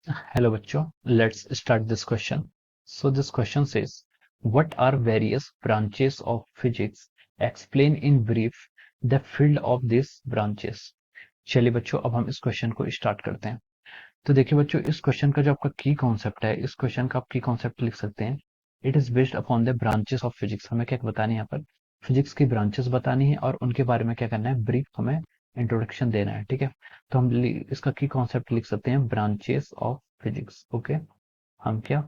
Hello बच्चों, let's start this question. So this question says, what are various branches of physics? Explain in brief the field of these branches. चलिए बच्चों, अब हम इस question को start करते हैं। तो देखिए बच्चों, इस क्वेश्चन का जो आपका की कॉन्सेप्ट है, इस क्वेश्चन का आप की कॉन्सेप्ट लिख सकते हैं। It is based upon the branches of physics. हमें क्या बतानी है यहाँ पर? फिजिक्स की ब्रांचेस बतानी है और उनके बारे में क्या करना है, ब्रीफ हमें इंट्रोडक्शन देना है। ठीक है, तो हम इसका की कॉन्सेप्ट लिख सकते हैं ब्रांचेस ऑफ फिजिक्स। ओके, हम क्या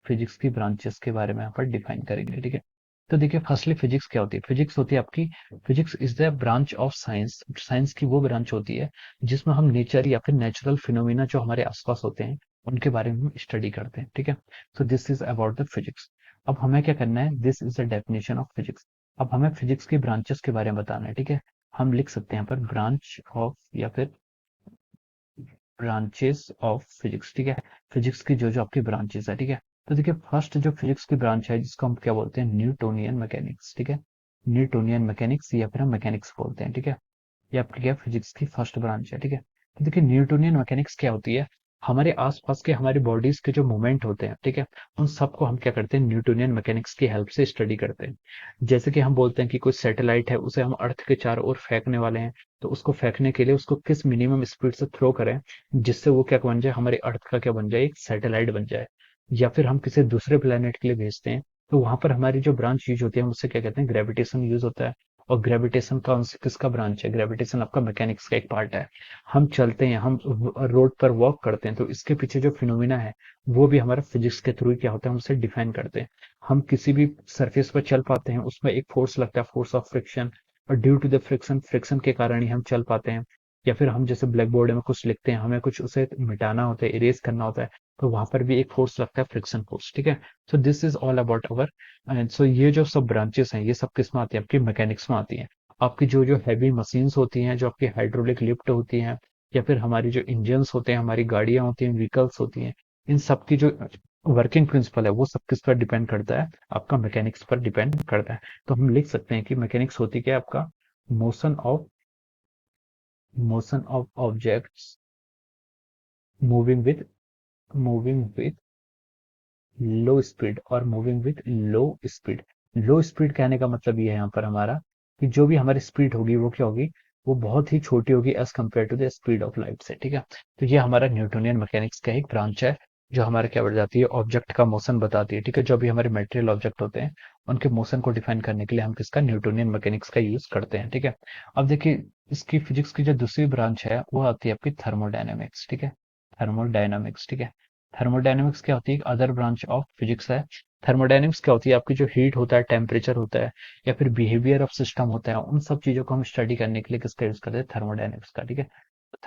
फिजिक्स की ब्रांचेस के बारे में यहाँ पर डिफाइन करेंगे। ठीक है, तो देखिए फर्स्टली फिजिक्स क्या होती है? फिजिक्स होती है आपकी, physics is the branch of science. Science की वो ब्रांच होती है जिसमें हम नेचर या फिर नेचुरल फिनोमिना जो हमारे आसपास होते हैं उनके बारे में स्टडी करते हैं। ठीक है, तो this is about the physics. अब हमें क्या करना है, this is the definition of physics. अब हमें फिजिक्स की ब्रांचेस के बारे में बताना है। ठीक है, हम लिख सकते हैं यहाँ पर ब्रांच ऑफ या फिर ब्रांचेस ऑफ फिजिक्स। ठीक है, फिजिक्स की जो जो आपकी ब्रांचेस है। ठीक है, तो देखिए फर्स्ट जो फिजिक्स की ब्रांच है जिसको हम क्या बोलते हैं, न्यूटोनियन मैकेनिक्स। ठीक है, न्यूटोनियन मैकेनिक्स या फिर हम मैकेनिक्स बोलते हैं। ठीक है, ये आपकी क्या फिजिक्स की फर्स्ट ब्रांच है। ठीक है, तो देखिए न्यूटोनियन मैकेनिक्स क्या होती है, हमारे आसपास के हमारी बॉडीज के जो मूवमेंट होते हैं, ठीक है, उन सबको हम क्या करते हैं, न्यूटोनियन मैकेनिक्स की हेल्प से स्टडी करते हैं। जैसे कि हम बोलते हैं कि कोई सैटेलाइट है, उसे हम अर्थ के चारों ओर फेंकने वाले हैं, तो उसको फेंकने के लिए उसको किस मिनिमम स्पीड से थ्रो करें जिससे वो क्या बन जाए, हमारे अर्थ का क्या बन जाए, एक सैटेलाइट बन जाए। या फिर हम किसी दूसरे प्लेनेट के लिए भेजते हैं, तो वहां पर हमारी जो ब्रांच यूज होती है उससे क्या कहते हैं, ग्रेविटेशन यूज होता है। और ग्रेविटेशन किसका ब्रांच है? ग्रेविटेशन आपका मैकेनिक्स का एक पार्ट है। हम चलते हैं, हम रोड पर वॉक करते हैं, तो इसके पीछे जो फिनोमिना है वो भी हमारा फिजिक्स के थ्रू क्या होता है, हम उसे डिफाइन करते हैं। हम किसी भी सरफेस पर चल पाते हैं, उसमें एक फोर्स लगता है, फोर्स ऑफ फ्रिक्शन, और due to the friction, friction के कारण ही हम चल पाते हैं। या फिर हम जैसे ब्लैक बोर्ड में कुछ लिखते हैं, हमें कुछ उसे मिटाना होता है, इरेज करना होता है, तो वहां पर भी एक फोर्स लगता है, फ्रिक्शन फोर्स। ठीक है, so this is all about our. And so ये जो सब ब्रांचेस हैं, ये सब किस में आती है, आपकी मैकेनिक्स में आती है। आपकी जो जो हैवी मशीन्स होती हैं, जो आपकी हाइड्रोलिक लिफ्ट होती हैं, या फिर हमारी जो इंजन्स होते हैं, हमारी गाड़ियां होती हैं, व्हीकल्स होती हैं, इन सब की जो वर्किंग प्रिंसिपल है वो सब किस पर डिपेंड करता है, आपका मैकेनिक्स पर डिपेंड करता है। तो हम लिख सकते हैं कि मैकेनिक्स होती क्या है, आपका motion of objects moving with moving with low speed और moving with low speed. Low speed कहने का मतलब ये है यहाँ पर हमारा कि जो भी हमारी स्पीड होगी वो क्या होगी, वो बहुत ही छोटी होगी as compare to the speed of light से। ठीक है, तो ये हमारा न्यूटोनियन मैकेनिक्स का एक ब्रांच है जो हमारा क्या बढ़ जाती है, ऑब्जेक्ट का मोशन बताती है। ठीक है, जो भी हमारे मेटेरियल ऑब्जेक्ट होते हैं उनके मोशन को डिफाइन करने के लिए हम किसका, न्यूटोनियन मैकेनिक्स का यूज करते हैं। ठीक है, अब देखिए इसकी फिजिक्स की जो दूसरी ब्रांच है वो आती है आपकी थर्मोडायनेमिक्स। ठीक है, थर्मोडायनामिक्स। ठीक है, थर्मोडायनेमिक्स क्या होती है, एक अदर ब्रांच ऑफ फिजिक्स है। थर्मोडायनेमिक्स क्या होती है, आपकी जो हीट होता है, टेम्परेचर होता है, या फिर बिहेवियर ऑफ सिस्टम होता है, उन सब चीजों को हम स्टडी करने के लिए किसका यूज करते हैं, थर्मोडायनेमिक्स का। ठीक है,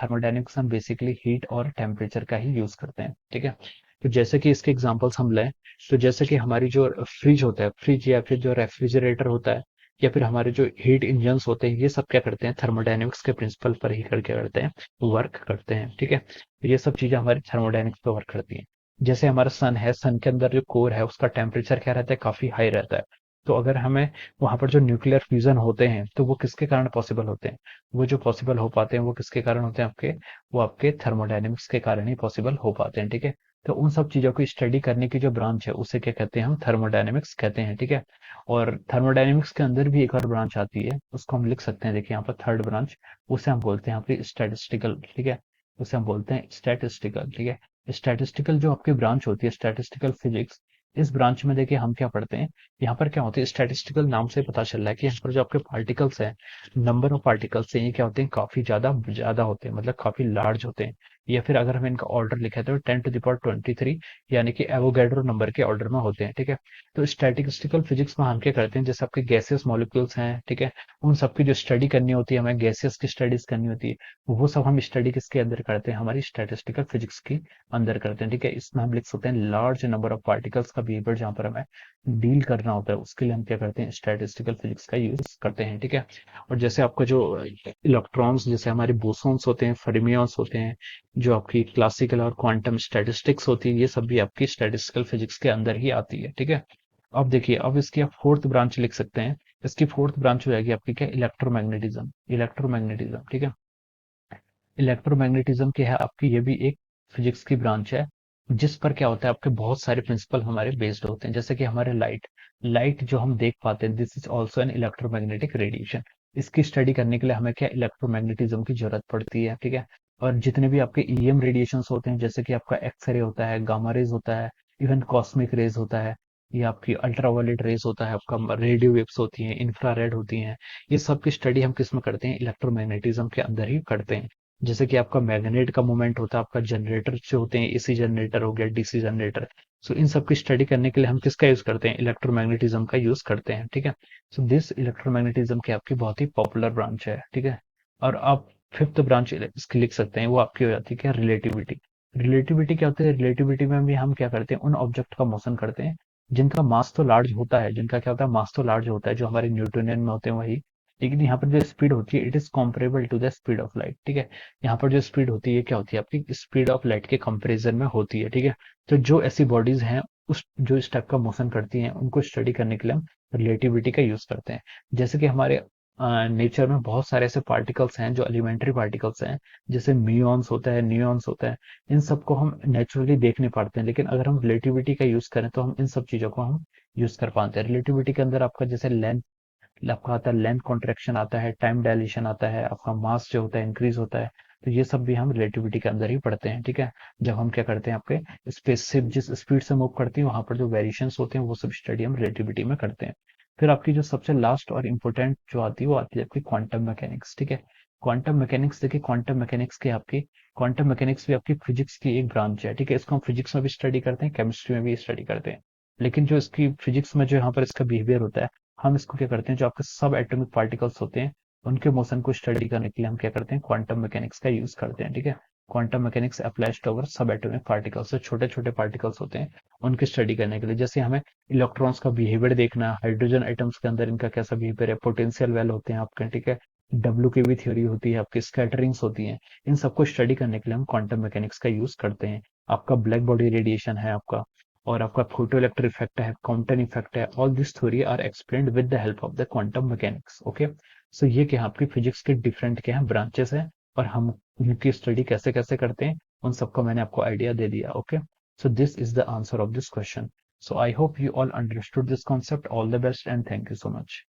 थर्मोडायनेमिक्स हम बेसिकली हीट और टेम्परेचर का ही यूज करते हैं। ठीक है, तो जैसे कि इसके एग्जांपल्स हम लें, तो जैसे कि हमारी जो फ्रिज होता है, फ्रिज या फिर जो रेफ्रिजरेटर होता है, या फिर हमारे जो हीट इंजन्स होते हैं, ये सब क्या करते हैं, थर्मोडायनेमिक्स के प्रिंसिपल पर ही करके करते हैं, वर्क करते हैं। ठीक है, तो ये सब चीजें हमारी थर्मोडायनेमिक्स पे वर्क करती हैं। जैसे हमारा सन है, सन के अंदर जो कोर है उसका टेम्परेचर क्या रहता है, काफी हाई रहता है। तो अगर हमें वहां पर जो न्यूक्लियर फ्यूजन होते हैं तो वो किसके कारण पॉसिबल होते हैं, वो जो पॉसिबल हो पाते हैं वो किसके कारण होते हैं, आपके वो आपके थर्मोडायनेमिक्स के कारण ही पॉसिबल हो पाते हैं। ठीक है, तो उन सब चीजों को स्टडी करने की जो ब्रांच है उसे क्या कहते हैं, हम थर्मोडायनेमिक्स कहते हैं। ठीक है, और थर्मोडायनेमिक्स के अंदर भी एक और ब्रांच आती है, उसको हम लिख सकते हैं, देखिए यहाँ पर थर्ड ब्रांच, उसे हम बोलते हैं आपकी स्टैटिस्टिकल। ठीक है, उसे हम बोलते हैं स्टैटिस्टिकल। ठीक है, स्टैटिस्टिकल जो आपकी ब्रांच होती है, स्टैटिस्टिकल फिजिक्स, इस ब्रांच में देखिए हम क्या पढ़ते हैं, यहाँ पर क्या होती है, स्टैटिस्टिकल नाम से पता चल रहा है कि यहाँ पर जो आपके पार्टिकल्स हैं, नंबर ऑफ पार्टिकल्स हैं, ये क्या होते हैं, काफी ज्यादा ज्यादा होते हैं, मतलब काफी लार्ज होते हैं। या फिर अगर हम इनका ऑर्डर लिखे तो 10⁻23, यानी कि एवोगैड्रो नंबर के ऑर्डर में होते हैं। ठीक है, तो स्टैटिस्टिकल फिजिक्स में हम क्या करते हैं, जैसे आपके गैसियस मॉलिक्यूल्स हैं, ठीक है, उन सबकी जो स्टडी करनी होती है, हमें गैसियस की स्टडीज करनी होती है, वो सब हम स्टडी किसके अंदर करते हैं, हमारी स्टैटिस्टिकल फिजिक्स की अंदर करते हैं। ठीक है, इसमें हम लिख सकते हैं लार्ज नंबर ऑफ पार्टिकल्स का बिहेवियर जहां पर हमें डील करना होता है, उसके लिए हम क्या करते हैं, स्टैटिस्टिकल फिजिक्स का यूज करते हैं। ठीक है, और जैसे आपका जो इलेक्ट्रॉन्स, जैसे हमारे बोसॉन्स होते हैं, फर्मियंस होते हैं, जो आपकी क्लासिकल और क्वांटम स्टैटिस्टिक्स होती है, ये सब भी आपकी स्टैटिस्टिकल फिजिक्स के अंदर ही आती है। ठीक है, अब देखिए, अब इसकी आप फोर्थ ब्रांच लिख सकते हैं। इसकी फोर्थ ब्रांच हो जाएगी आपकी क्या, इलेक्ट्रोमैग्नेटिज्म। इलेक्ट्रोमैग्नेटिज्म, ठीक है, इलेक्ट्रोमैग्नेटिज्म की है आपकी, ये भी एक फिजिक्स की ब्रांच है जिस पर क्या होता है, आपके बहुत सारे प्रिंसिपल हमारे बेस्ड होते हैं, जैसे कि हमारे लाइट, लाइट जो हम देख पाते हैं, this is also an electromagnetic radiation. इसकी स्टडी करने के लिए हमें क्या इलेक्ट्रोमैग्नेटिज्म की जरूरत पड़ती है, ठीक है। और जितने भी आपके ईएम रेडिएशंस होते हैं, जैसे कि आपका एक्सरे होता है, गामा रेज होता है, इवन कॉस्मिक रेज होता है, ये आपकी अल्ट्रावायलेट रेज होता है, आपका रेडियो वेव्स होती हैं, इंफ्रारेड होती हैं, ये सब की स्टडी हम किस में करते हैं, इलेक्ट्रोमैग्नेटिज्म के अंदर ही करते हैं। जैसे कि आपका मैग्नेट का मूवमेंट होता है, आपका जनरेटर जो होते हैं, एसी जनरेटर हो गया, डीसी जनरेटर, सो इन सब की स्टडी करने के लिए हम किसका यूज करते हैं, इलेक्ट्रोमैग्नेटिज्म का यूज करते हैं, ठीक है। सो दिस इलेक्ट्रोमैग्नेटिज्म की आपकी बहुत ही पॉपुलर ब्रांच है, ठीक है। और आप फिफ्थ ब्रांच इसकी लिख सकते हैं, वो आपकी हो जाती है क्या, रिलेटिविटी। रिलेटिविटी क्या होती है, रिलेटिविटी में भी हम क्या करते हैं, उन ऑब्जेक्ट का मोशन करते हैं जिनका मास तो लार्ज होता है, जिनका क्या होता है, मास तो लार्ज होता है, जो हमारे न्यूटोनियन में होते हैं वही, लेकिन यहाँ पर जो स्पीड होती है, it is comparable to the speed of light, ठीक है। यहाँ पर जो स्पीड होती है क्या होती है, आपकी स्पीड ऑफ लाइट के कंपैरिजन में होती है, ठीक है। तो जो ऐसी बॉडीज हैं उस जो इस टाइप का मोशन करती हैं, उनको स्टडी करने के लिए हम रिलेटिविटी का यूज करते हैं। जैसे कि हमारे नेचर में बहुत सारे ऐसे पार्टिकल्स हैं जो एलिमेंट्री पार्टिकल्स हैं, जैसे म्यूऑन्स होता है, न्यूऑन्स होता है, इन सबको हम नेचुरली देख नहीं पाते हैं, लेकिन अगर हम रिलेटिविटी का यूज करें तो हम इन सब चीजों को हम यूज कर पाते हैं। रिलेटिविटी के अंदर आपका जैसे लेंथ, आपका आता है लेंथ कॉन्ट्रैक्शन आता है, टाइम डायलेशन आता है, आपका मास जो होता है इंक्रीज होता है। तो ये सब भी हम रिलेटिविटी के अंदर ही पढ़ते हैं, ठीक है। जब हम क्या करते हैं, आपके स्पेसशिप जिस स्पीड से मूव करती है, वहां पर जो वेरिएशंस होते हैं वो सब स्टडी हम रिलेटिविटी में करते हैं। फिर आपकी जो सबसे लास्ट और इम्पोर्टेंट जो आती है वो आती है आपकी क्वांटम मैकेनिक्स, ठीक है। क्वांटम मैकेनिक्स, देखिए क्वांटम मैकेनिक्स की आपकी, क्वांटम मैकेनिक्स भी आपकी फिजिक्स की एक ब्रांच है, ठीक है। इसको हम फिजिक्स में भी स्टडी करते हैं, केमिस्ट्री में भी स्टडी करते हैं, लेकिन जो इसकी फिजिक्स में जो यहाँ पर इसका बिहेवियर होता है, हम इसको क्या करते हैं, जो आपके सब एटॉमिक पार्टिकल्स होते हैं उनके मोशन को स्टडी करने के लिए हम क्या करते हैं, क्वांटम मैकेनिक्स का यूज करते हैं, ठीक है। Quantum mechanics applies to our subatomic particles, जो छोटे छोटे पार्टिकल्स होते हैं उनकी स्टडी करने के लिए। जैसे हमें इलेक्ट्रॉन्स का बिहेवियर देखना है, हाइड्रोजन आइटम्स के अंदर इनका कैसा बिहेवियर है, पोटेंशियल वेल होते हैं आपके, ठीक है। डब्ल्यू की भी थ्योरी होती है, आपकी स्कैटरिंग्स होती हैं, इन सबको स्टडी करने के लिए हम क्वांटम मैकेनिक्स का यूज करते हैं। आपका ब्लैक बॉडी रेडिएशन है आपका, और आपका फोटो इलेक्ट्रिक इफेक्ट है, क्वांटम इफेक्ट है, all this theory are explained with the help of the quantum mechanics, okay. So ये क्या है, आपकी फिजिक्स के डिफरेंट क्या है, ब्रांचेस हैं, और हम उनकी स्टडी कैसे कैसे करते हैं उन सबका मैंने आपको आइडिया दे दिया, okay. So this is the answer of this question. So I hope you all understood this concept. All the best and thank you so much.